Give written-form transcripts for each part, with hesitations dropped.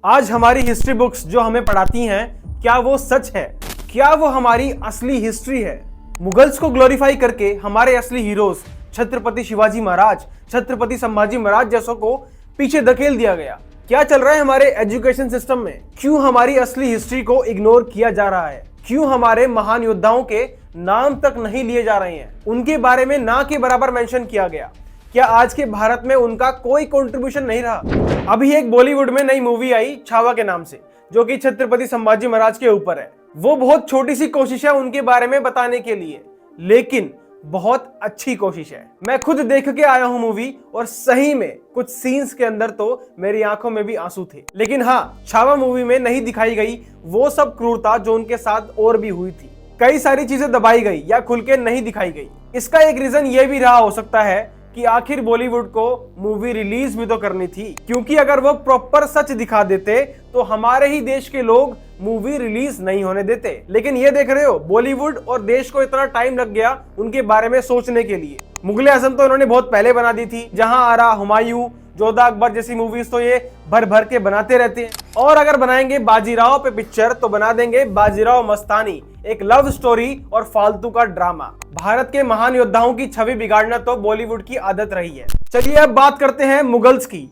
आज हमारी history books जो हमें पढ़ाती हैं, क्या वो सच है? क्या वो हमारी असली हिस्ट्री है? मुगल्स को ग्लोरीफाई करके हमारे असली हीरोज छत्रपति शिवाजी महाराज, छत्रपति संभाजी महाराज जैसों को पीछे धकेल दिया गया। क्या चल रहा है हमारे एजुकेशन सिस्टम में? क्यों हमारी असली हिस्ट्री को इग्नोर किया जा रहा है? क्यों हमारे महान योद्धाओं के नाम तक नहीं लिए जा रहे हैं? उनके बारे में ना के बराबर मेंशन किया गया। क्या आज के भारत में उनका कोई कंट्रीब्यूशन नहीं रहा? अभी एक बॉलीवुड में नई मूवी आई छावा के नाम से, जो कि छत्रपति संभाजी महाराज के ऊपर है। वो बहुत छोटी सी कोशिश है उनके बारे में बताने के लिए, लेकिन बहुत अच्छी कोशिश है। मैं खुद देख के आया हूं मूवी, और सही में कुछ सीन्स के अंदर तो मेरी आंखों में भी आंसू थे। लेकिन हाँ, छावा मूवी में नहीं दिखाई गई वो सब क्रूरता जो उनके साथ और भी हुई थी। कई सारी चीजें दबाई गई या खुल के नहीं दिखाई गई। इसका एक रीजन ये भी रहा हो सकता है कि आखिर बॉलीवुड को मूवी रिलीज भी तो करनी थी, क्योंकि अगर वो प्रॉपर सच दिखा देते तो हमारे ही देश के लोग मूवी रिलीज नहीं होने देते। लेकिन ये देख रहे हो, बॉलीवुड और देश को इतना टाइम लग गया उनके बारे में सोचने के लिए। मुगले आजम तो इन्होंने बहुत पहले बना दी थी। जहां आरा, हुमायूं, जोधा अकबर जैसी मूवीज तो ये भर भर के बनाते रहते हैं। और अगर बनाएंगे बाजीराव पे पिक्चर तो बना देंगे बाजीराव मस्तानी, एक लव स्टोरी और फालतू का ड्रामा। भारत के महान योद्धाओं की छवि बिगाड़ना तो बॉलीवुड की आदत रही है। चलिए अब बात करते हैं मुगल्स की,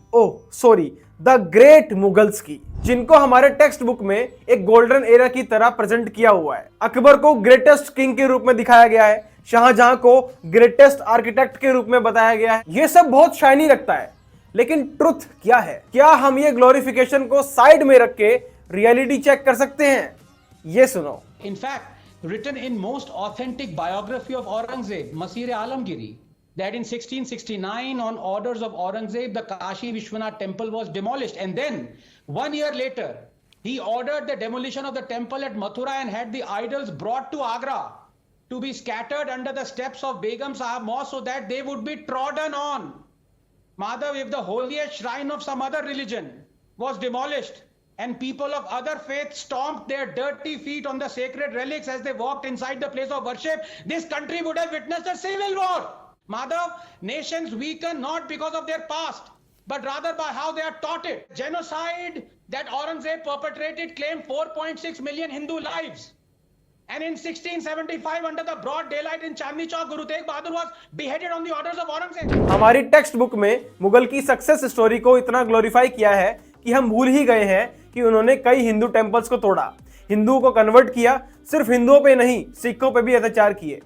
द ग्रेट मुगल्स की, जिनको हमारे टेक्स्ट बुक में एक गोल्डन एरा की तरह प्रेजेंट किया हुआ है। अकबर को ग्रेटेस्ट किंग के रूप में दिखाया गया है, शाहजहां को ग्रेटेस्ट आर्किटेक्ट के रूप में बताया गया है। ये सब बहुत शाइनी लगता है, लेकिन ट्रुथ क्या है? क्या हम ये ग्लोरिफिकेशन को साइड में रख के रियलिटी चेक कर सकते हैं? ये सुनो। In fact, written in most authentic biography of Aurangzeb, Masir Alamgiri, that in 1669 on orders of Aurangzeb, the Kashi Vishwanath temple was demolished, and then 1 year later, he ordered the demolition of the temple at Mathura and had the idols brought to Agra to be scattered under the steps of Begum Sahib Mosque so that they would be trodden on. Madhav, if the holiest shrine of some other religion was demolished, and people of other faiths stomped their dirty feet on the sacred relics as they walked inside the place of worship, this country would have witnessed a civil war. Madhav, nations weaken not because of their past, but rather by how they are taught it. Genocide that Aurangzeb perpetrated claimed 4.6 million Hindu lives. And in 1675, under the broad daylight in Chandni Chowk, Guru Tegh Bahadur was beheaded on the orders of Aurangzeb. हमारी text book में मुगल की success story को इतना glorify किया है कि हम भूल ही गए हैं कि उन्होंने कई हिंदू टेम्पल्स को तोड़ा, हिंदुओं को कन्वर्ट किया। सिर्फ हिंदुओं पे नहीं, सिखों पे भी अत्याचार किए।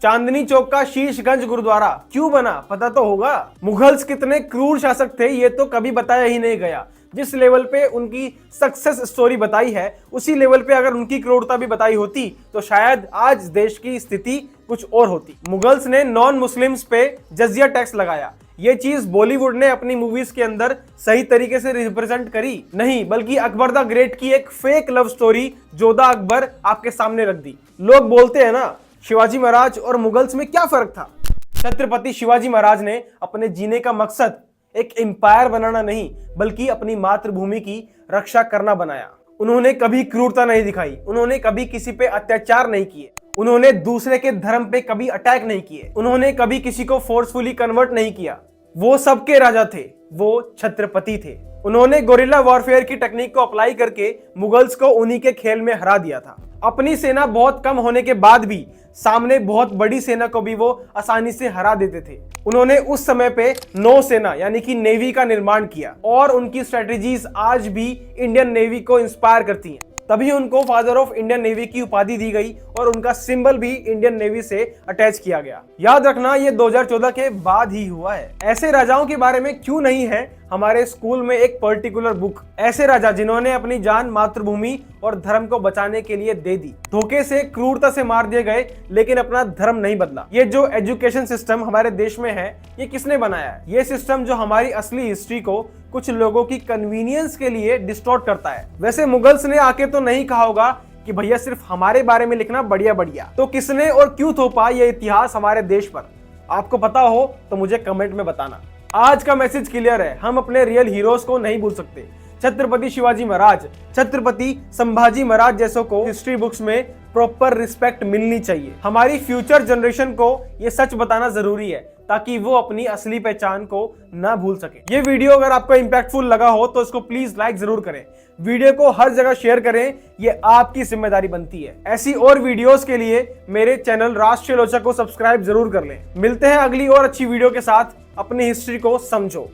चांदनी चौक का शीशगंज गुरुद्वारा क्यों बना, पता तो होगा। मुगल्स कितने क्रूर शासक थे ये तो कभी बताया ही नहीं गया। जिस लेवल पे उनकी सक्सेस स्टोरी बताई है, उसी लेवल पे अगर उनकी क्रूरता भी बताई होती तो शायद आज देश की स्थिति कुछ और होती। मुगल्स ने नॉन मुस्लिम्स पे जजिया टैक्स लगाया। ये चीज बॉलीवुड ने अपनी मूवीज के अंदर सही तरीके से रिप्रेजेंट करी नहीं, बल्कि अकबर द ग्रेट की एक fake love story Jodha Akbar आपके सामने रख दी। लोग बोलते हैं ना, शिवाजी महाराज और मुगल्स में क्या फर्क था? छत्रपति शिवाजी महाराज ने अपने जीने का मकसद एक एम्पायर बनाना नहीं, बल्कि अपनी मातृभूमि की रक्षा करना बनाया। उन्होंने कभी क्रूरता नहीं दिखाई, उन्होंने कभी किसी पे अत्याचार नहीं किए, उन्होंने दूसरे के धर्म पे कभी अटैक नहीं किए, उन्होंने कभी किसी को फोर्सफुली कन्वर्ट नहीं किया। वो सबके राजा थे, वो छत्रपति थे। उन्होंने गोरिल्ला वॉरफेयर की टेक्निक को अप्लाई करके मुगल्स को उन्हीं के खेल में हरा दिया था। अपनी सेना बहुत कम होने के बाद भी सामने बहुत बड़ी सेना को भी वो आसानी से हरा देते थे। उन्होंने उस समय पे नौसेना यानी कि नेवी का निर्माण किया, और उनकी स्ट्रेटजीज आज भी इंडियन नेवी को इंस्पायर करती हैं। तभी उनको फादर ऑफ इंडियन नेवी की उपाधि दी गई और उनका सिंबल भी इंडियन नेवी से अटैच किया गया। याद रखना, ये 2014 के बाद ही हुआ है। ऐसे राजाओं के बारे में क्यों नहीं है हमारे स्कूल में एक पर्टिकुलर बुक? ऐसे राजा जिन्होंने अपनी जान मातृभूमि और धर्म को बचाने के लिए दे दी, धोखे से, क्रूरता से मार दिए गए, लेकिन अपना धर्म नहीं बदला। ये जो एजुकेशन सिस्टम हमारे देश में है, ये किसने बनाया है? ये सिस्टम जो हमारी असली हिस्ट्री को कुछ लोगों की कन्वीनियंस के लिए डिस्टॉर्ट करता है। वैसे मुगल्स ने आके तो नहीं कहा होगा कि भैया सिर्फ हमारे बारे में लिखना बढ़िया बढ़िया, तो किसने और क्यों थोपा ये इतिहास हमारे देश पर? आपको पता हो तो मुझे कमेंट में बताना। आज का मैसेज क्लियर है, हम अपने रियल हीरोज को नहीं भूल सकते। छत्रपति शिवाजी महाराज, छत्रपति संभाजी महाराज जैसों को हिस्ट्री बुक्स में प्रॉपर रिस्पेक्ट मिलनी चाहिए। हमारी फ्यूचर जनरेशन को ये सच बताना जरूरी है, ताकि वो अपनी असली पहचान को ना भूल सके। ये वीडियो अगर आपको इंपैक्टफुल लगा हो तो इसको प्लीज लाइक जरूर करें, वीडियो को हर जगह शेयर करें, ये आपकी जिम्मेदारी बनती है। ऐसी और वीडियोस के लिए मेरे चैनल राष्ट्रीय लोचक को सब्सक्राइब जरूर कर लें। मिलते हैं अगली और अच्छी वीडियो के साथ। अपनी हिस्ट्री को समझो।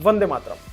वंदे मातरम।